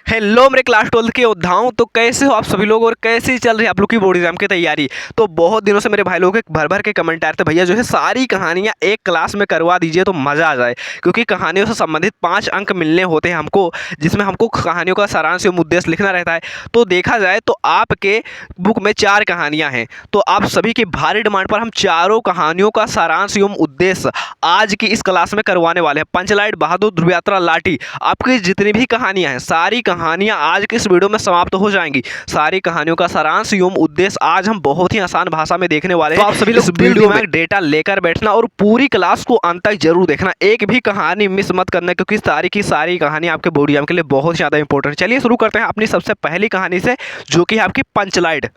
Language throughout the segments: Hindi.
हेलो मेरे क्लास 12 के योद्धाओं। तो कैसे हो आप सभी लोग और कैसी चल रही है आप लोग की बोर्ड एग्जाम की तैयारी। तो बहुत दिनों से मेरे भाई लोग भर भर के कमेंट आ रहे थे, भैया जो है सारी कहानियाँ एक क्लास में करवा दीजिए तो मज़ा आ जाए, क्योंकि कहानियों से संबंधित 5 अंक मिलने होते हैं हमको, जिसमें हमको कहानियों का सारांश एवं उद्देश्य लिखना रहता है। तो देखा जाए तो आपके बुक में 4 कहानियाँ हैं, तो आप सभी की भारी डिमांड पर हम चारों कहानियों का सारांश एवं उद्देश्य आज की इस क्लास में करवाने वाले हैं। पंचलाइट, बहादुर, ध्रुव यात्रा, लाठी, आपकी जितनी भी कहानियां हैं सारी कहानियां आज के इस वीडियो में समाप्त हो जाएंगी। सारी कहानियों का सारांश एवं उद्देश्य आज हम बहुत ही आसान भाषा में देखने वाले हैं। तो आप सभी लोग इस वीडियो में डेटा लेकर बैठना और पूरी क्लास को अंत तक जरूर देखना, एक भी कहानी मिस मत करना, क्योंकि सारी की सारी कहानी आपके बोर्ड एग्जाम के लिए बहुत ज़्यादा इंपॉर्टेंट है। चलिए शुरू करते हैं अपनी सबसे पहली कहानी से, जो कि है आपकी पंचलाइट।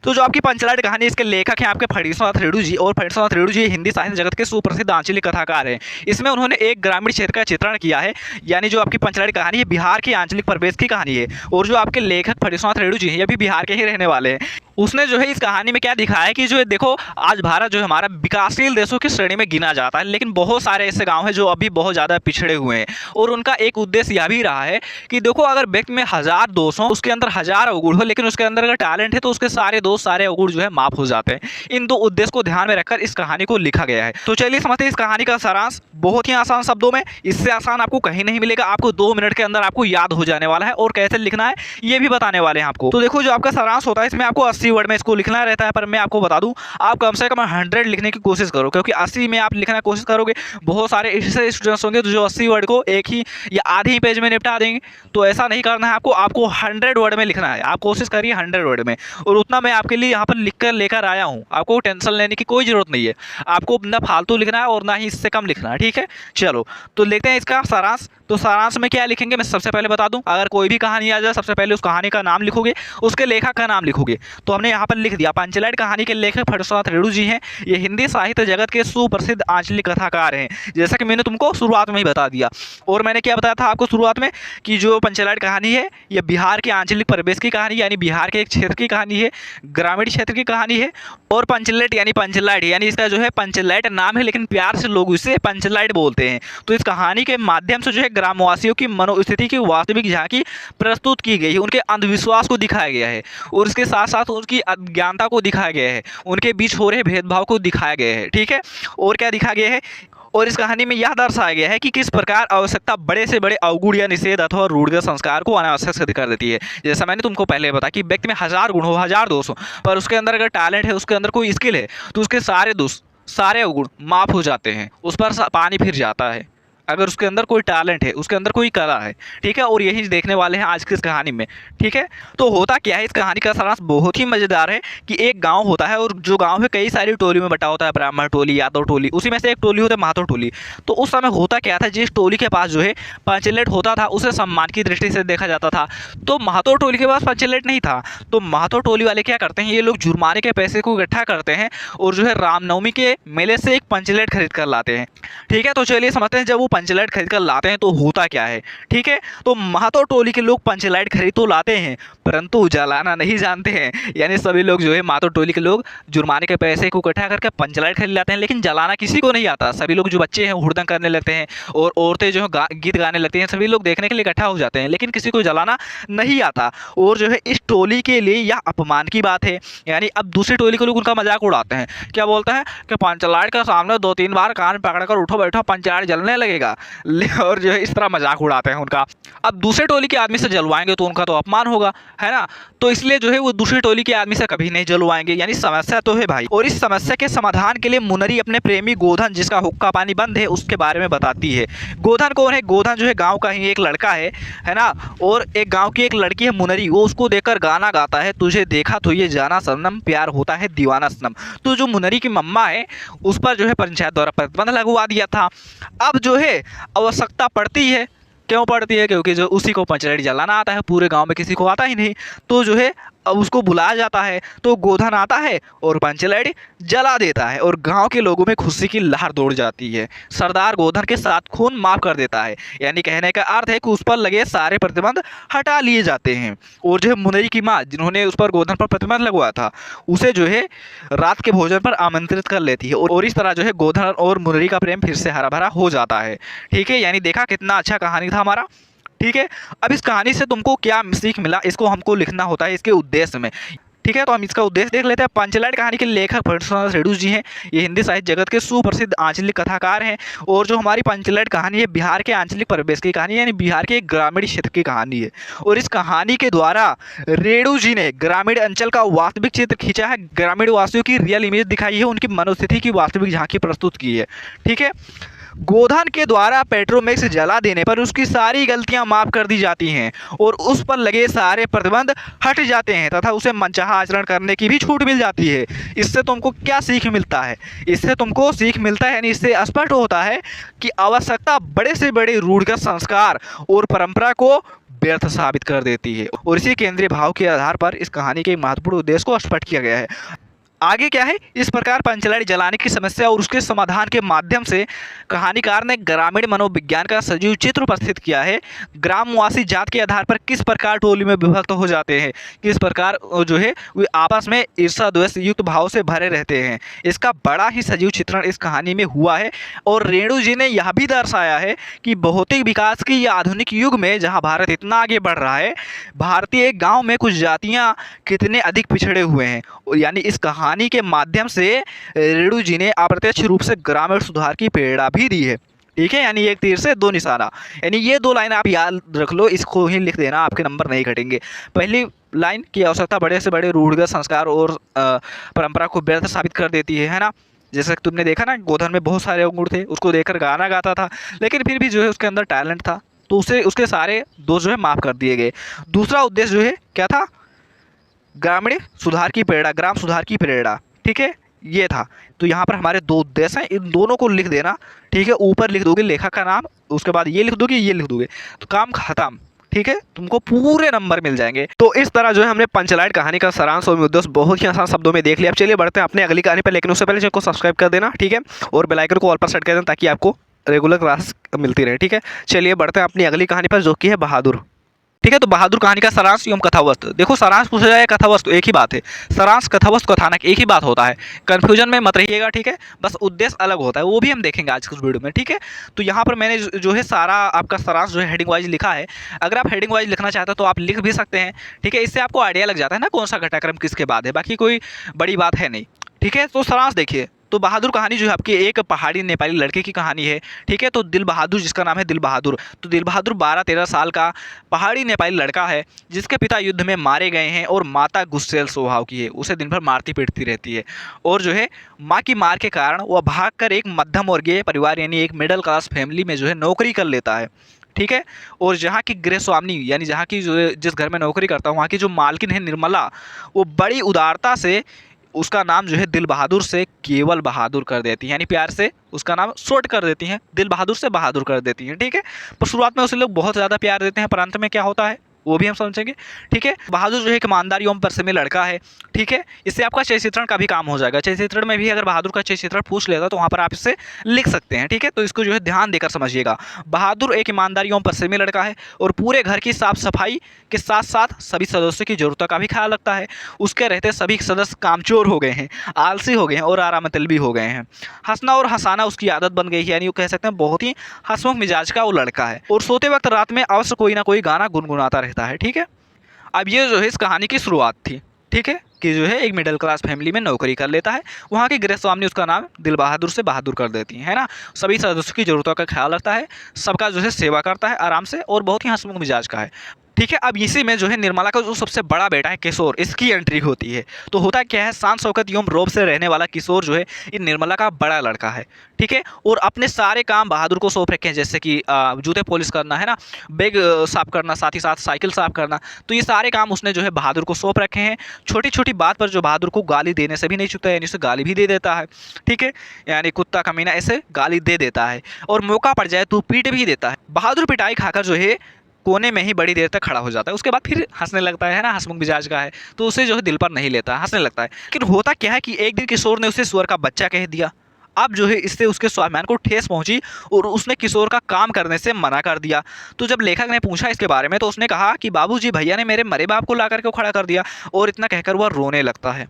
तो जो आपकी पंचलाइट कहानी, इसके लेखक हैं आपके फणीन्द्रनाथ रेणु जी, और फणीन्द्रनाथ रेणु जी हिंदी साहित्य जगत के सुप्रसिद्ध आंचलिक कथाकार हैं। इसमें उन्होंने एक ग्रामीण क्षेत्र का चित्रण किया है, यानी जो आपकी पंचलाइट कहानी है बिहार के आंचलिक प्रदेश की कहानी है। और जो आपके लेखक फणीन्द्रनाथ रेणु जी हैं ये भी बिहार के ही रहने वाले हैं। उसने जो है इस कहानी में क्या दिखाया है कि जो है देखो, आज भारत जो है हमारा विकासशील देशों की श्रेणी में गिना जाता है, लेकिन बहुत सारे ऐसे गांव हैं जो अभी बहुत ज़्यादा पिछड़े हुए हैं। और उनका एक उद्देश्य यह भी रहा है कि देखो, अगर व्यक्ति में 1000 दोष हो, उसके अंदर 1000 अवगुण हो, लेकिन उसके अंदर अगर टैलेंट है तो उसके सारे दोष सारे अवगुण जो है माफ हो जाते हैं। इन दो उद्देश्य को ध्यान में रखकर इस कहानी को लिखा गया है। तो चलिए समझते हैं इस कहानी का सारांश बहुत ही आसान शब्दों में। इससे आसान आपको कहीं नहीं मिलेगा, आपको 2 मिनट के अंदर आपको याद हो जाने वाला है, और कैसे लिखना है ये भी बताने वाले हैं आपको। तो देखो, जो आपका सारांश होता है इसमें आपको 80 वर्ड में इसको लिखना रहता है, पर मैं आपको बता दूं आप कम से कम 100 लिखने की कोशिश करो, क्योंकि 80 में आप लिखने की कोशिश करोगे बहुत सारे ऐसे स्टूडेंट्स होंगे जो 80 वर्ड को एक ही या आधे ही पेज में निपटा देंगे। तो ऐसा नहीं करना है, आपको 100 वर्ड में लिखना है। आप कोशिश करिए 100 वर्ड में, और उतना मैं आपके लिए यहाँ पर लिख कर लेकर आया हूँ। आपको टेंशन लेने की कोई ज़रूरत नहीं है, आपको ना फालतू लिखना है और ना ही इससे कम लिखना है, ठीक है। चलो तो लेते हैं इसका सारांश। तो सारांश में क्या लिखेंगे मैं सबसे पहले बता दूं, अगर कोई भी कहानी आ जाए सबसे पहले उस कहानी का नाम लिखोगे, उसके लेखक का नाम लिखोगे। तो हमने यहाँ पर लिख दिया पंचलाइट कहानी के लेखक फणीन्द्रनाथ रेणु जी हैं। ये हिंदी साहित्य जगत के सुप्रसिद्ध आंचलिक कथाकार हैं, जैसा कि मैंने तुमको शुरुआत में ही बता दिया। और मैंने क्या बताया था आपको शुरुआत में कि जो पंचलाइट कहानी है ये बिहार के आंचलिक प्रदेश की कहानी, यानी बिहार के एक क्षेत्र की कहानी है, ग्रामीण क्षेत्र की कहानी है। और पंचलाइट यानी इसका जो है पंचलाइट नाम है, लेकिन प्यार से लोग इसे पंचलाइट बोलते हैं। तो इस कहानी के माध्यम से जो है ग्रामवासियों की मनोस्थिति की वास्तविक झांकी प्रस्तुत की गई है, उनके अंधविश्वास को दिखाया गया है, और इसके साथ साथ उनकी अज्ञानता को दिखाया गया है, उनके बीच हो रहे भेदभाव को दिखाया गया है, ठीक है। और क्या दिखाया गया है, और इस कहानी में यह दर्शाया गया है कि किस प्रकार आवश्यकता बड़े से बड़े अवगुण या निषेध अथवा रूढ़िगत संस्कार को अनावश्यक सिद्ध कर देती है। जैसा मैंने तुमको पहले बताया कि व्यक्ति में 1000 गुण हो, 1000 दोष हो, पर उसके अंदर अगर टैलेंट है, उसके अंदर कोई स्किल है, तो उसके सारे दोष सारे अवगुण माफ हो जाते हैं, उस पर पानी फिर जाता है। अगर उसके अंदर कोई टैलेंट है, उसके अंदर कोई कला है, ठीक है। और यही देखने वाले हैं आज की इस कहानी में, ठीक है। तो होता क्या है, इस कहानी का सारांश बहुत ही मज़ेदार है कि एक गांव होता है, और जो गांव है कई सारी टोली में बटा होता है, ब्राह्मण टोली, यादव टोली, उसी में से एक टोली होता है महातो टोली। तो उस समय होता क्या था, जिस टोली के पास जो है पंचलेट होता था उसे सम्मान की दृष्टि से देखा जाता था। तो महातो टोली के पास पंचलेट नहीं था, तो महातो टोली वाले क्या करते हैं, ये लोग जुर्माने के पैसे को इकट्ठा करते हैं और जो है रामनवमी के मेले से एक पंचलेट खरीद कर लाते हैं, ठीक है। तो चलिए समझते हैं, जब वो पंचलाइट खरीद कर लाते हैं तो होता क्या है, ठीक है। तो महातो टोली के लोग पंचलाइट खरीद तो लाते हैं, परंतु जलाना नहीं जानते हैं। यानी सभी लोग जो है महातो टोली के लोग जुर्माने के पैसे को इकट्ठा करके पंचलाइट खरीद लाते हैं, लेकिन जलाना किसी को नहीं आता। सभी लोग जो बच्चे हैं हुड़दंग करने लगते हैं, और औरतें जो है गीत गाने लगती हैं, सभी लोग देखने के लिए इकट्ठा हो जाते हैं, लेकिन किसी को जलाना नहीं आता। और जो है इस टोली के लिए यह अपमान की बात है। यानी अब दूसरी टोली के लोग उनका मजाक उड़ाते हैं, क्या बोलते हैं कि पंचलाइट के सामने 2-3 बार कान पकड़कर उठो बैठो, पंचलाइट जलने लगेगा, और जो है इस तरह मजाक उड़ाते हैं उनका। अब दूसरे टोली के आदमी से जलवाएंगे तो उनका तो अपमान होगा, है ना। तो इसलिए जो है वो दूसरी टोली के आदमी से कभी नहीं जलवाएंगे। यानी समस्या तो है भाई। और इस समस्या के समाधान के लिए मुनरी अपने प्रेमी गोधन, जिसका हुक्का पानी बंद है, उसके बारे में बताती है। गोधन कौन है, गोधन जो है गाँव का ही एक लड़का है ना। और एक गाँव की एक लड़की है मुनरी, वो उसको देखकर गाना गाता है, तुझे देखा तो ये जाना सनम, प्यार होता है दीवाना सनम। तो जो मुनरी की मम्मा है उस पर जो है पंचायत द्वारा प्रतिबंध लगवा दिया था। अब जो है आवश्यकता पड़ती है, क्यों पड़ती है, क्योंकि जो उसी को पंचलाइट जलाना आता है, पूरे गांव में किसी को आता ही नहीं। तो जो है अब उसको बुलाया जाता है, तो गोधन आता है और पंचलाइट जला देता है, और गांव के लोगों में खुशी की लहर दौड़ जाती है। सरदार गोधन के साथ खून माफ कर देता है, यानी कहने का अर्थ है कि उस पर लगे सारे प्रतिबंध हटा लिए जाते हैं। और जो है मुनरी की माँ, जिन्होंने उस पर गोधन पर प्रतिबंध लगवाया था, उसे जो है रात के भोजन पर आमंत्रित कर लेती है, और इस तरह जो है गोधन और मुनरी का प्रेम फिर से हरा भरा हो जाता है, ठीक है। यानी देखा कितना अच्छा कहानी था हमारा, ठीक है। अब इस कहानी से तुमको क्या सीख मिला, इसको हमको लिखना होता है इसके उद्देश्य में। ठीक है, तो हम इसका उद्देश्य देख लेते हैं। पंचलाइट कहानी के लेखक परशुराम रेणु जी हैं। ये हिंदी साहित्य जगत के सुप्रसिद्ध आंचलिक कथाकार हैं। और जो हमारी पंचलाइट कहानी है, बिहार के आंचलिक परिवेश की कहानी है, यानी बिहार के एक ग्रामीण क्षेत्र की कहानी है। और इस कहानी के द्वारा रेणु जी ने ग्रामीण अंचल का वास्तविक चित्र खींचा है, ग्रामीण वासियों की रियल इमेज दिखाई है, उनकी मनोस्थिति की वास्तविक झांकी प्रस्तुत की है। ठीक है, गोधन के द्वारा पेट्रोमैक्स जला देने पर उसकी सारी गलतियां माफ कर दी जाती हैं और उस पर लगे सारे प्रतिबंध हट जाते हैं तथा उसे मनचाहा आचरण करने की भी छूट मिल जाती है। इससे तुमको क्या सीख मिलता है? इससे तुमको सीख मिलता है, यानी इससे स्पष्ट होता है कि आवश्यकता बड़े से बड़े रूढ़िगत संस्कार और परंपरा को व्यर्थ साबित कर देती है। और इसी केंद्रीय भाव के आधार पर इस कहानी के महत्वपूर्ण उद्देश्य को स्पष्ट किया गया है। आगे क्या है, इस प्रकार पंचलाइट जलाने की समस्या और उसके समाधान के माध्यम से कहानीकार ने ग्रामीण मनोविज्ञान का सजीव चित्र उपस्थित किया है। ग्रामवासी जात के आधार पर किस प्रकार टोली में विभक्त हो जाते हैं, किस प्रकार जो है वे आपस में ईर्षा द्वेष युक्त भाव से भरे रहते हैं, इसका बड़ा ही सजीव चित्रण इस कहानी में हुआ है। और रेणु जी ने यह भी दर्शाया है कि भौतिक विकास की या आधुनिक युग में जहाँ भारत इतना आगे बढ़ रहा है, भारतीय गाँव में कुछ जातियाँ कितने अधिक पिछड़े हुए हैं। यानी इस कहानी के माध्यम से रेणु जी ने अप्रत्यक्ष रूप से ग्रामीण सुधार की प्रेरणा भी दी है। ठीक है, यानी एक तीर से दो निशाना, यानी ये दो लाइन आप याद रख लो, इसको ही लिख देना, आपके नंबर नहीं घटेंगे। पहली लाइन की आवश्यकता बड़े से बड़े रूढ़िगत संस्कार और परंपरा को व्यर्थ साबित कर देती है ना। जैसे कि तुमने देखा ना, गोधन में बहुत सारे अंगूर थे, उसको देखकर गाना गाता था, लेकिन फिर भी जो है उसके अंदर टैलेंट था, तो उसे उसके सारे दोष जो है माफ़ कर दिए गए। दूसरा उद्देश्य जो है क्या था, ग्रामीण सुधार की प्रेरणा, ग्राम सुधार की प्रेरणा। ठीक है, ये था। तो यहाँ पर हमारे दो उद्देश्य हैं, इन दोनों को लिख देना। ठीक है, ऊपर लिख दोगे लेखक का नाम, उसके बाद ये लिख दोगे, ये लिख दोगे, तो काम खत्म। ठीक है, तुमको पूरे नंबर मिल जाएंगे। तो इस तरह जो है हमने पंचलाइट कहानी का सारांश और उद्देश्य बहुत ही आसान शब्दों में देख लिया। अब चलिए बढ़ते हैं अपने अगली कहानी पर, लेकिन उससे पहले चैनल को सब्सक्राइब कर देना। ठीक है, और बेल आइकन को ऑल पर सेट कर देना ताकि आपको रेगुलर क्लास मिलती रहे। ठीक है, चलिए बढ़ते हैं अपनी अगली कहानी पर, जो कि है बहादुर। ठीक है, तो बहादुर कहानी का सारांश एवं कथावस्तु। देखो, सारांश पूछा जाए कथावस्तु एक ही बात है, सारांश कथावस्तु कथानक एक ही बात होता है, कन्फ्यूजन में मत रहिएगा। ठीक है, बस उद्देश्य अलग होता है, वो भी हम देखेंगे आज के वीडियो में। ठीक है, तो यहाँ पर मैंने जो है सारा आपका सारांश जो है हेडिंग वाइज लिखा है। अगर आप हेडिंग वाइज लिखना चाहते हो तो आप लिख भी सकते हैं। ठीक है, इससे आपको आइडिया लग जाता है ना कौन सा घटनाक्रम किसके बाद है, बाकी कोई बड़ी बात है नहीं। ठीक है, तो सारांश देखिए। तो बहादुर कहानी जो है आपकी एक पहाड़ी नेपाली लड़के की कहानी है। ठीक है, तो दिल बहादुर, जिसका नाम है दिल बहादुर, तो दिल बहादुर 12-13 साल का पहाड़ी नेपाली लड़का है, जिसके पिता युद्ध में मारे गए हैं और माता गुस्सैल स्वभाव की है, उसे दिन भर मारती पीटती रहती है। और जो है माँ की मार के कारण वह भागकर एक मध्यम वर्गीय परिवार यानी एक मिडिल क्लास फैमिली में जो है नौकरी कर लेता है। ठीक है, और जहाँ की गृह स्वामिनी यानी जहाँ की जो जिस घर में नौकरी करता है वहाँ की जो मालकिन है निर्मला, वो बड़ी उदारता से उसका नाम जो है दिल बहादुर से केवल बहादुर कर देती हैं, यानी प्यार से उसका नाम शॉर्ट कर देती हैं, दिल बहादुर से बहादुर कर देती हैं। ठीक है, पर शुरुआत में उसे लोग बहुत ज़्यादा प्यार देते हैं, पर अंत में क्या होता है वो भी हम समझेंगे। ठीक है, बहादुर जो है एक ईमानदार एवं परिश्रमी लड़का है। ठीक है, इससे आपका चय चित्रण का भी काम हो जाएगा। चय चित्रण में भी अगर बहादुर का चय चित्रण पूछ लेगा तो वहाँ पर आप इसे लिख सकते हैं। ठीक है, तो इसको जो है ध्यान देकर समझिएगा। बहादुर एक ईमानदार एवं परिश्रमी लड़का है और पूरे घर की साफ सफाई के साथ साथ सभी सदस्यों की जरूरतों का भी ख्याल रखता है। उसके रहते सभी सदस्य कामचोर हो गए हैं, आलसी हो गए हैं और आरामतलबी हो गए हैं। हंसना और हंसाना उसकी आदत बन गई है, यानी वो कह सकते हैं बहुत ही हंसमुख मिजाज का वो लड़का है और सोते वक्त रात में अवश्य कोई ना कोई गाना गुनगुनाता रहता है। ठीक है, अब ये जो है इस कहानी की शुरुआत थी। ठीक है, कि जो है एक मिडिल क्लास फैमिली में नौकरी कर लेता है, वहाँ की गृह स्वामिनी उसका नाम दिल बहादुर से बहादुर कर देती है ना। सभी सदस्यों की ज़रूरतों का ख्याल रखता है, सबका जो है सेवा करता है आराम से और बहुत ही हंसमुख मिजाज का है। ठीक है, अब इसी में जो है निर्मला का जो सबसे बड़ा बेटा है किशोर, इसकी एंट्री होती है। तो होता क्या है, शान शौकत एवं रौब से रहने वाला किशोर जो है ये निर्मला का बड़ा लड़का है। ठीक है, और अपने सारे काम बहादुर को सौंप रखे हैं, जैसे कि जूते पॉलिश करना है ना, बैग साफ करना, साथ ही साथ साइकिल साफ करना, तो ये सारे काम उसने जो है बहादुर को सौंप रखे हैं। छोटी छोटी बात पर जो बहादुर को गाली देने से भी नहीं चूकता है, यानी उसे गाली भी दे देता है। ठीक है, यानी कुत्ता कमीना ऐसे गाली दे देता है और मौका पड़ जाए तो पीट भी देता है। बहादुर पिटाई खाकर जो है कोने में ही बड़ी देर तक खड़ा हो जाता है, उसके बाद फिर हंसने लगता है ना, हंसमुख मिजाज का है, तो उसे जो है दिल पर नहीं लेता, हंसने लगता है। लेकिन होता क्या है कि एक दिन किशोर ने उसे सुअर का बच्चा कह दिया। अब जो है इससे उसके स्वाभिमान को ठेस पहुंची और उसने किशोर का काम करने से मना कर दिया। तो जब लेखक ने पूछा इसके बारे में तो उसने कहा कि बाबूजी, भैया ने मेरे मरे बाप को ला करके खड़ा कर दिया, और इतना कहकर वह रोने लगता है।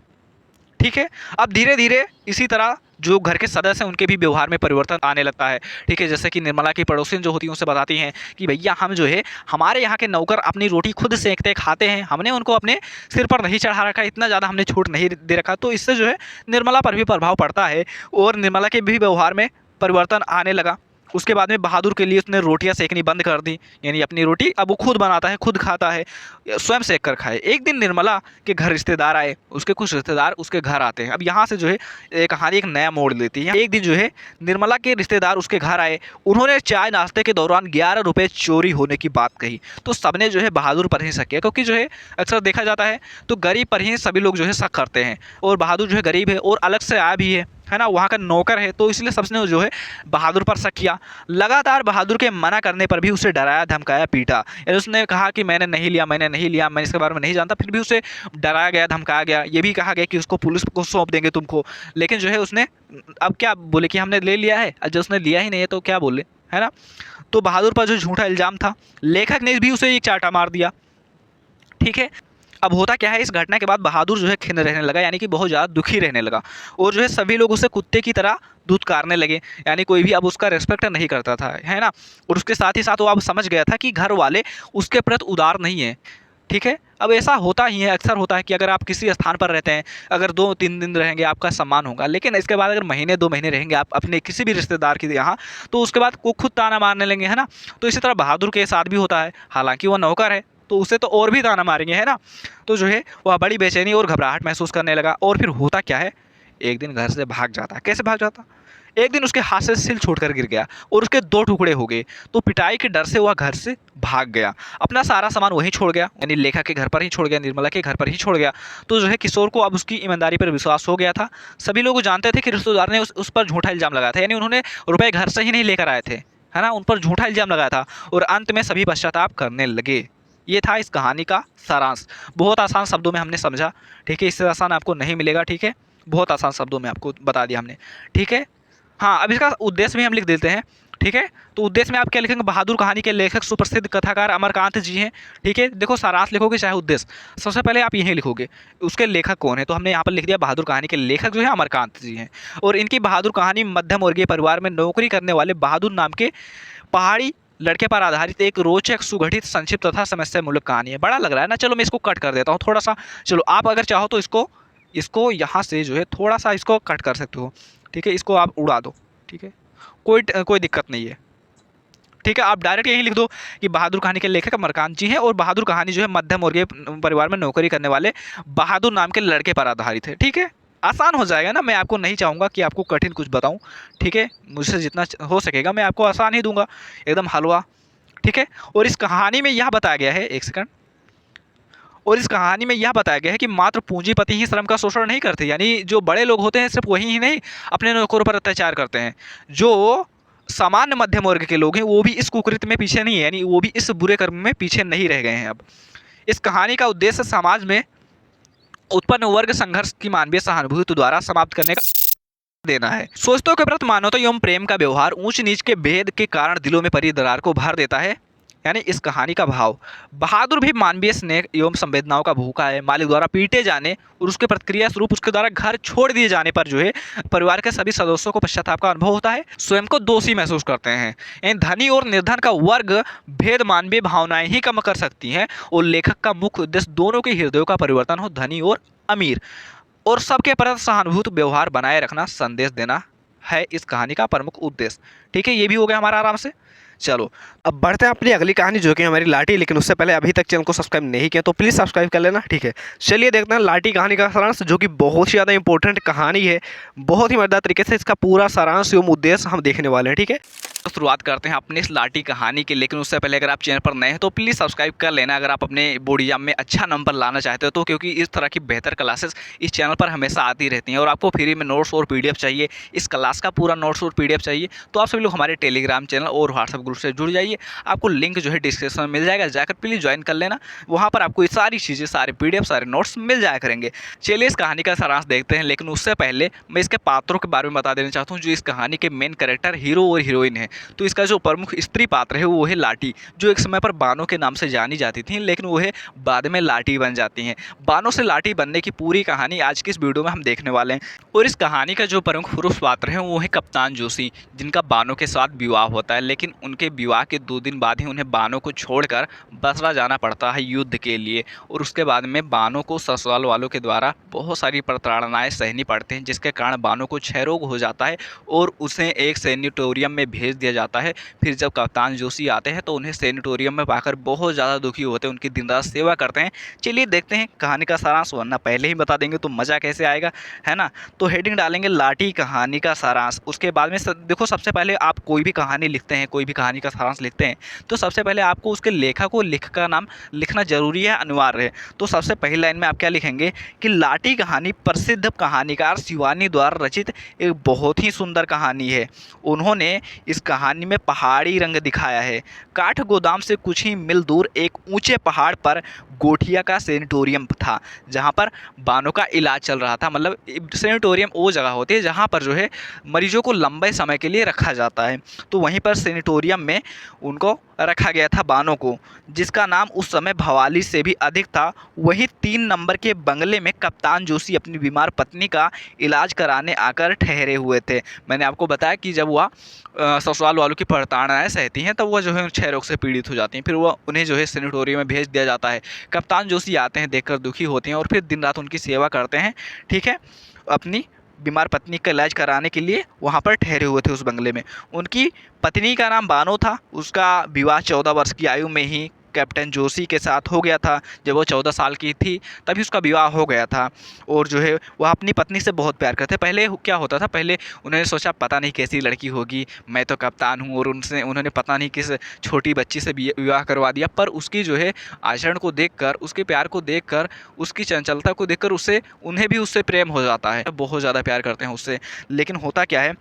ठीक है, अब धीरे धीरे इसी तरह जो घर के सदस्य हैं उनके भी व्यवहार में परिवर्तन आने लगता है। ठीक है, जैसे कि निर्मला की पड़ोसिन जो होती हैं उनसे बताती हैं कि भैया हम जो है हमारे यहाँ के नौकर अपनी रोटी खुद सेकते खाते हैं, हमने उनको अपने सिर पर नहीं चढ़ा रखा, इतना ज़्यादा हमने छूट नहीं दे रखा। तो इससे जो है निर्मला पर भी प्रभाव पड़ता है और निर्मला के भी व्यवहार में परिवर्तन आने लगा। उसके बाद में बहादुर के लिए उसने रोटियां सेकनी बंद कर दी, यानी अपनी रोटी अब वो खुद बनाता है, खुद खाता है, स्वयं सेक कर खाए। एक दिन निर्मला के घर रिश्तेदार आए, उसके कुछ रिश्तेदार उसके घर आते हैं। अब यहाँ से जो है कहानी एक नया मोड़ लेती है। एक दिन जो है निर्मला के रिश्तेदार उसके घर आए, उन्होंने चाय नाश्ते के दौरान 11 रुपये चोरी होने की बात कही। तो सबने जो है बहादुर पर ही शक किया, क्योंकि जो है अक्सर देखा जाता है तो गरीब पर ही सभी लोग जो है शक करते हैं, और बहादुर जो है गरीब है और अलग से आया भी है ना, वहाँ का नौकर है, तो इसलिए सबने जो है बहादुर पर शक किया। लगातार बहादुर के मना करने पर भी उसे डराया धमकाया पीटा, यानी उसने कहा कि मैंने नहीं लिया, मैं इसके बारे में नहीं जानता, फिर भी उसे डराया गया धमकाया गया। ये भी कहा गया कि उसको पुलिस को सौंप देंगे तुमको, लेकिन जो है उसने अब क्या बोले कि हमने ले लिया है, जब उसने लिया ही नहीं है तो क्या बोले, है ना। तो बहादुर पर जो झूठा इल्ज़ाम था, लेखक ने भी उसे एक चाटा मार दिया। ठीक है, अब होता क्या है, इस घटना के बाद बहादुर जो है खिन्न रहने लगा, यानी कि बहुत ज़्यादा दुखी रहने लगा, और जो है सभी लोग उसे कुत्ते की तरह धुतकारने लगे, यानी कोई भी अब उसका रिस्पेक्ट नहीं करता था, है ना। और उसके साथ ही साथ वो अब समझ गया था कि घर वाले उसके प्रति उदार नहीं हैं। ठीक है, अब ऐसा होता ही है, अक्सर होता है कि अगर आप किसी स्थान पर रहते हैं, अगर 2-3 दिन रहेंगे आपका सम्मान होगा, लेकिन इसके बाद अगर महीने 2 महीने रहेंगे आप अपने किसी भी रिश्तेदार के यहाँ, तो उसके बाद वो खुद ताना मारने लगेंगे, है ना। तो इसी तरह बहादुर के साथ भी होता है, हालांकि वो नौकर है तो उसे तो और भी ताना मारेंगे, है ना। तो जो है वह बड़ी बेचैनी और घबराहट महसूस करने लगा, और फिर होता क्या है, एक दिन घर से भाग जाता। कैसे भाग जाता, एक दिन उसके हाथ से सिल छूटकर गिर गया और उसके 2 टुकड़े हो गए, तो पिटाई के डर से वह घर से भाग गया, अपना सारा सामान वहीं छोड़ गया, यानी लेखा के घर पर ही छोड़ गया, निर्मला के घर पर ही छोड़ गया। तो जो है किशोर को अब उसकी ईमानदारी पर विश्वास हो गया था। सभी लोग जानते थे कि रिश्तेदार ने उस पर झूठा इल्ज़ाम लगाया था, यानी उन्होंने रुपए घर से ही नहीं लेकर आए थे, है ना, उन पर झूठा इल्ज़ाम लगाया था, और अंत में सभी पश्चाताप करने लगे। ये था इस कहानी का सारांश। बहुत आसान शब्दों में हमने समझा, ठीक है, इससे आसान आपको नहीं मिलेगा, ठीक है, बहुत आसान शब्दों में आपको बता दिया हमने, ठीक है। हाँ, अब इसका उद्देश्य भी हम लिख देते हैं, ठीक है। तो उद्देश्य में आप क्या लिखेंगे, बहादुर कहानी के लेखक सुप्रसिद्ध कथाकार अमरकांत जी हैं, ठीक है। देखो सारांश लिखोगे चाहे उद्देश्य, सबसे पहले आप यही लिखोगे उसके लेखक कौन है, तो हमने यहाँ पर लिख दिया बहादुर कहानी के लेखक जो है अमरकांत जी हैं, और इनकी बहादुर कहानी मध्यम वर्गीय परिवार में नौकरी करने वाले बहादुर नाम के पहाड़ी लड़के पर आधारित एक रोचक सुगठित संक्षिप्त तथा समस्या मूलक कहानी है। बड़ा लग रहा है ना, चलो मैं इसको कट कर देता हूँ थोड़ा सा, चलो आप अगर चाहो तो इसको यहाँ से जो है थोड़ा सा इसको कट कर सकते हो, ठीक है, इसको आप उड़ा दो, ठीक है, कोई दिक्कत नहीं है, ठीक है। आप डायरेक्ट यही लिख दो कि बहादुर कहानी के लेखक अमरकांत जी हैं, और बहादुर कहानी जो है मध्यम वर्गीय परिवार में नौकरी करने वाले बहादुर नाम के लड़के पर आधारित है, ठीक है। आसान हो जाएगा ना, मैं आपको नहीं चाहूँगा कि आपको कठिन कुछ बताऊँ, ठीक है, मुझसे जितना हो सकेगा मैं आपको आसान ही दूंगा, एकदम हलवा, ठीक है। और इस कहानी में यह बताया गया है, एक सेकंड, और इस कहानी में यह बताया गया है कि मात्र पूंजीपति ही श्रम का शोषण नहीं करते, यानी जो बड़े लोग होते हैं सिर्फ वही ही नहीं अपने नौकरों पर अत्याचार करते हैं, जो सामान्य मध्यम वर्ग के लोग हैं वो भी इस कुकृत्य में पीछे नहीं है, यानी वो भी इस बुरे कर्म में पीछे नहीं रह गए हैं। अब इस कहानी का उद्देश्य समाज में उत्पन्न वर्ग संघर्ष की मानवीय सहानुभूति द्वारा समाप्त करने का देना है। सोचतों के प्रति मानवता एवं प्रेम का व्यवहार ऊंच नीच के भेद के कारण दिलों में परी दरार को भर देता है, यानी इस कहानी का भाव। बहादुर भी मानवीय स्नेह एवं संवेदनाओं का भूखा है। मालिक द्वारा पीटे जाने और उसके प्रतिक्रिया स्वरूप उसके द्वारा घर छोड़ दिए जाने पर जो है परिवार के सभी सदस्यों को पश्चाताप का अनुभव होता है, स्वयं को दोषी महसूस करते हैं। इन धनी और निर्धन का वर्ग भेद मानवीय भावनाएं ही कम कर सकती हैं, और लेखक का मुख्य उद्देश्य दोनों के हृदयों का परिवर्तन हो, धनी और अमीर, और सबके प्रति सहानुभूति व्यवहार बनाए रखना, संदेश देना है इस कहानी का प्रमुख उद्देश्य। ठीक है, ये भी हो गया हमारा आराम से। चलो अब बढ़ते हैं अपनी अगली कहानी जो कि हमारी लाठी, लेकिन उससे पहले अभी तक चैनल को सब्सक्राइब नहीं किया तो प्लीज़ सब्सक्राइब कर लेना, ठीक है। चलिए देखते हैं लाठी कहानी का सारांश, जो कि बहुत ही ज़्यादा इंपॉर्टेंट कहानी है। बहुत ही मजेदार तरीके से इसका पूरा सारांश एवं उद्देश्य हम देखने वाले हैं, ठीक है। तो शुरुआत करते हैं अपनी इस लाठी कहानी की, लेकिन उससे पहले अगर आप चैनल पर नए हैं तो प्लीज़ सब्सक्राइब कर लेना अगर आप अपने बोर्ड एग्जाम में अच्छा नंबर लाना चाहते हो तो, क्योंकि इस तरह की बेहतर क्लासेस इस चैनल पर हमेशा आती रहती हैं। और आपको फ्री में नोट्स और पीडीएफ चाहिए, इस क्लास का पूरा नोट्स और पीडीएफ चाहिए, तो आप सभी लोग हमारे टेलीग्राम चैनल और व्हाट्सएप ग्रुप से जुड़ जाइए। आपको लिंक जो है डिस्क्रिप्शन में मिल जाएगा, जाकर प्लीज़ ज्वाइन कर लेना। वहाँ पर आपको ये सारी चीज़ें, सारे पीडीएफ, सारे नोट्स मिल जाया करेंगे। चलिए इस कहानी का सारांश देखते हैं, लेकिन उससे पहले मैं इसके पात्रों के बारे में बता देना चाहता हूँ, जो इस कहानी के मेन कैरेक्टर हीरो और हीरोइन है। तो इसका जो प्रमुख स्त्री पात्र है वो है लाटी, जो एक समय पर बानो के नाम से जानी जाती थी, लेकिन वो है बाद में लाटी बन जाती हैं। बानो से लाटी बनने की पूरी कहानी आज की इस वीडियो में हम देखने वाले हैं। और इस कहानी का जो प्रमुख पुरुष पात्र है वो है कप्तान जोशी, जिनका बानो के साथ विवाह होता है, लेकिन उनके विवाह के 2 दिन बाद ही उन्हें बानो को छोड़कर बसरा जाना पड़ता है युद्ध के लिए। और उसके बाद में बानो को ससुराल वालों के द्वारा बहुत सारी प्रताड़नाएं सहनी पड़ती हैं, जिसके कारण बानो को क्षय रोग हो जाता है और उसे एक सैनिटोरियम में भेज दिया जाता है। फिर जब कप्तान जोशी आते हैं तो उन्हें सैनिटोरियम में पाकर बहुत ज़्यादा दुखी होते हैं, उनकी दिन रात सेवा करते हैं। चलिए देखते हैं कहानी का सारांश, वरना पहले ही बता देंगे तो मज़ा कैसे आएगा, है ना। तो हेडिंग डालेंगे लाटी कहानी का सारांश। उसके बाद में देखो, सबसे पहले आप कोई भी कहानी लिखते हैं, कोई भी कहानी का सारांश लिखते हैं, तो सबसे पहले आपको उसके लेखक को लेखक का नाम लिखना जरूरी है, अनिवार्य है। तो सबसे पहली लाइन में आप क्या लिखेंगे कि लाटी कहानी प्रसिद्ध कहानीकार शिवानी द्वारा रचित एक बहुत ही सुंदर कहानी है। उन्होंने इस कहानी में पहाड़ी रंग दिखाया है। काठ गोदाम से कुछ ही मील दूर एक ऊंचे पहाड़ पर गोठिया का सैनिटोरियम था, जहां पर बानो का इलाज चल रहा था। मतलब सैनिटोरियम वो जगह होती है जहां पर जो है मरीजों को लंबे समय के लिए रखा जाता है। तो वहीं पर सैनिटोरियम में उनको रखा गया था बानो को, जिसका नाम उस समय भवाली से भी अधिक था। वहीं 3 नंबर के बंगले में कप्तान जोशी अपनी बीमार पत्नी का इलाज कराने आकर ठहरे हुए थे। मैंने आपको बताया कि जब वह ससुराल वालों की प्रताड़नाएं सहती हैं तब वह जो है क्षय रोग से पीड़ित हो जाती हैं, फिर वह उन्हें जो है सैनिटोरियम में भेज दिया जाता है। कप्तान जोशी आते हैं, देखकर दुखी होते हैं और फिर दिन रात उनकी सेवा करते हैं, ठीक है। अपनी बीमार पत्नी का इलाज कराने के लिए वहाँ पर ठहरे हुए थे उस बंगले में। उनकी पत्नी का नाम बानो था। उसका विवाह 14 वर्ष की आयु में ही कैप्टन जोशी के साथ हो गया था। जब वो 14 साल की थी तभी उसका विवाह हो गया था। और जो है वह अपनी पत्नी से बहुत प्यार करते। पहले क्या होता था, पहले उन्होंने सोचा पता नहीं कैसी लड़की होगी, मैं तो कप्तान हूँ, और उन्होंने पता नहीं किस छोटी बच्ची से विवाह करवा दिया। पर उसकी जो है आचरण को देखकर, उसके प्यार को देखकर, उसकी चंचलता को देखकर उन्हें भी उससे प्रेम हो जाता है, बहुत ज़्यादा प्यार करते हैं उससे। लेकिन होता क्या है,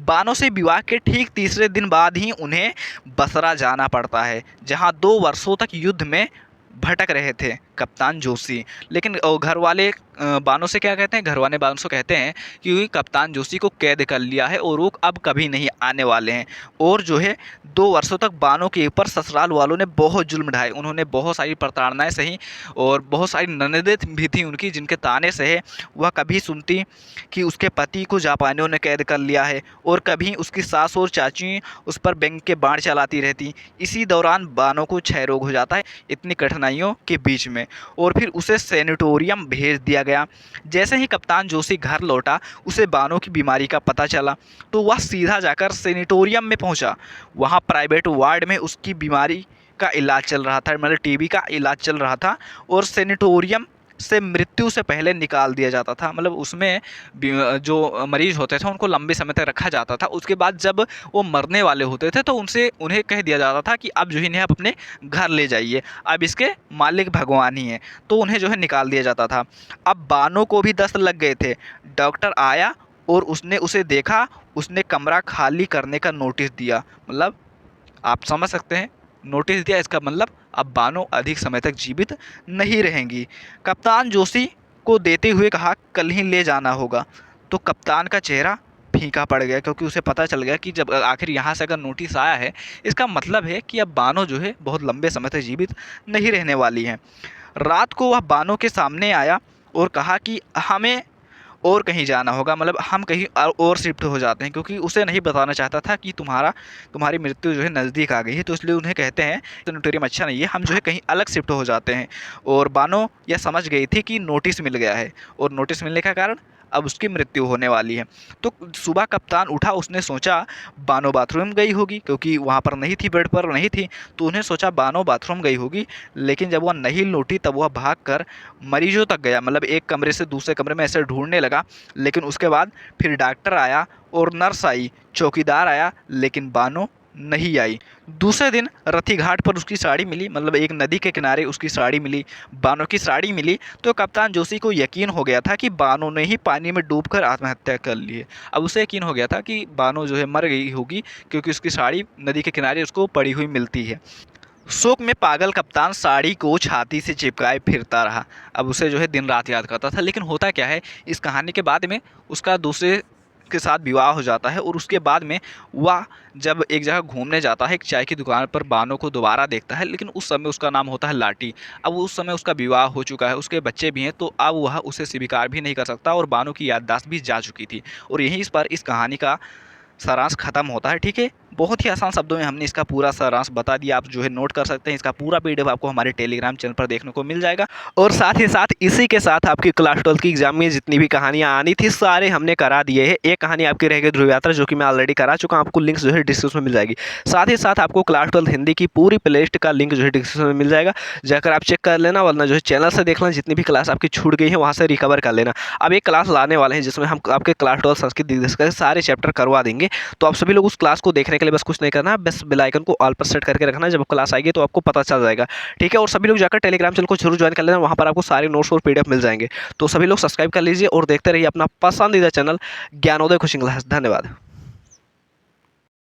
बानो से विवाह के ठीक तीसरे दिन बाद ही उन्हें बसरा जाना पड़ता है, जहां 2 वर्षों तक युद्ध में भटक रहे थे कप्तान जोशी। लेकिन घर वाले बानो से क्या कहते हैं, घर वाले बानो से कहते हैं कि कप्तान जोशी को कैद कर लिया है और वो अब कभी नहीं आने वाले हैं। और जो है 2 वर्षों तक बानो के ऊपर ससुराल वालों ने बहुत जुल्म ढाए, उन्होंने बहुत सारी प्रताड़नाएं सही और बहुत सारी ननदें भी थी उनकी, जिनके ताने सहे। वह कभी सुनती कि उसके पति को जापानियों ने कैद कर लिया है और कभी उसकी सास और चाची उस पर बैंक के बाण चलाती रहती। इसी दौरान बानो को क्षय रोग हो जाता है, इतनी कठिनाइयों के बीच में, और फिर उसे सैनिटोरियम भेज दिया गया। जैसे ही कप्तान जोशी घर लौटा, उसे बानो की बीमारी का पता चला तो वह सीधा जाकर सैनिटोरियम में पहुंचा। वहां प्राइवेट वार्ड में उसकी बीमारी का इलाज चल रहा था, मतलब टीबी का इलाज चल रहा था, और सैनिटोरियम से मृत्यु से पहले निकाल दिया जाता था। मतलब उसमें जो मरीज होते थे उनको लंबे समय तक रखा जाता था। उसके बाद जब वो मरने वाले होते थे तो उन्हें कह दिया जाता था कि अब जो है इन्हें आप अपने घर ले जाइए, अब इसके मालिक भगवान ही हैं, तो उन्हें जो है निकाल दिया जाता था। अब बानो को भी दस्त लग गए थे। डॉक्टर आया और उसने उसे देखा, उसने कमरा खाली करने का नोटिस दिया। मतलब आप समझ सकते हैं, नोटिस दिया, इसका मतलब अब बानो अधिक समय तक जीवित नहीं रहेंगी। कप्तान जोशी को देते हुए कहा कल ही ले जाना होगा। तो कप्तान का चेहरा फीका पड़ गया, क्योंकि उसे पता चल गया कि जब आखिर यहाँ से अगर नोटिस आया है, इसका मतलब है कि अब बानो जो है बहुत लंबे समय तक जीवित नहीं रहने वाली हैं। रात को वह बानो के सामने आया और कहा कि हमें और कहीं जाना होगा, मतलब हम कहीं और शिफ्ट हो जाते हैं, क्योंकि उसे नहीं बताना चाहता था कि तुम्हारी मृत्यु जो है नज़दीक आ गई है। तो इसलिए उन्हें कहते हैं सैनिटोरियम अच्छा नहीं है, हम जो है कहीं अलग शिफ्ट हो जाते हैं। और बानो यह समझ गई थी कि नोटिस मिल गया है, और नोटिस मिलने का कारण अब उसकी मृत्यु होने वाली है। तो सुबह कप्तान उठा, उसने सोचा बानो बाथरूम गई होगी, क्योंकि वहाँ पर नहीं थी, बेड पर नहीं थी, तो उन्हें सोचा बानो बाथरूम गई होगी। लेकिन जब वह नहीं लौटी तब वह भागकर मरीजों तक गया, मतलब एक कमरे से दूसरे कमरे में ऐसे ढूंढने लगा। लेकिन उसके बाद फिर डॉक्टर आया और नर्स आई, चौकीदार आया, लेकिन बानो नहीं आई। दूसरे दिन रथी घाट पर उसकी साड़ी मिली, मतलब एक नदी के किनारे उसकी साड़ी मिली, बानो की साड़ी मिली। तो कप्तान जोशी को यकीन हो गया था कि बानो ने ही पानी में डूबकर आत्महत्या कर ली है। अब उसे यकीन हो गया था कि बानो जो है मर गई होगी, क्योंकि उसकी साड़ी नदी के किनारे उसको पड़ी हुई मिलती है। शोक में पागल कप्तान साड़ी को छाती से चिपकाए फिरता रहा। अब उसे जो है दिन रात याद करता था। लेकिन होता क्या है, इस कहानी के बाद में उसका दूसरे के साथ विवाह हो जाता है और उसके बाद में वह जब एक जगह घूमने जाता है, एक चाय की दुकान पर बानो को दोबारा देखता है, लेकिन उस समय उसका नाम होता है लाटी। अब उस समय उसका विवाह हो चुका है, उसके बच्चे भी हैं, तो अब वह उसे स्वीकार भी नहीं कर सकता और बानो की याददाश्त भी जा चुकी थी। और यहीं इस पर इस कहानी का सारांश खत्म होता है। ठीक है, बहुत ही आसान शब्दों में हमने इसका पूरा सारांश बता दिया। आप जो है नोट कर सकते हैं। इसका पूरा पीडीएफ आपको हमारे टेलीग्राम चैनल पर देखने को मिल जाएगा। और साथ ही साथ इसी के साथ आपकी क्लास 12 की एग्जाम में जितनी भी कहानियां आनी थी सारे हमने करा दिए हैं। एक कहानी आपकी रह गई ध्रुव यात्रा, जो कि मैं ऑलरेडी करा चुका हूं। आपको लिंक जो है डिस्क्रिप्शन में मिल जाएगी। साथ ही साथ आपको क्लास 12 हिंदी की पूरी प्लेलिस्ट का लिंक जो है डिस्क्रिप्शन में मिल जाएगा, जाकर आप चेक कर लेना, वरना जो है चैनल से देख लेना। जितनी भी क्लास आपकी छूट गई है वहाँ से रिकवर कर लेना। अब एक क्लास लाने वाले हैं जिसमें हम आपके क्लास 12 संस्कृत के सारे चैप्टर करवा देंगे। तो आप सभी लोग उस क्लास को देखने के लिए बस कुछ नहीं करना, बस बेल आइकन को ऑल पर सेट करके रखना। जब क्लास आएगी तो आपको पता चल जाएगा। ठीक है, और सभी लोग जाकर टेलीग्राम चैनल को जरूर ज्वाइन कर लेना, वहाँ पर आपको सारे नोट्स और पीडीएफ मिल जाएंगे। तो सभी लोग सब्सक्राइब कर लीजिए और देखते रहिए अपना पसंदीदा चैनल ज्ञानोदय कोचिंग क्लास। धन्यवाद।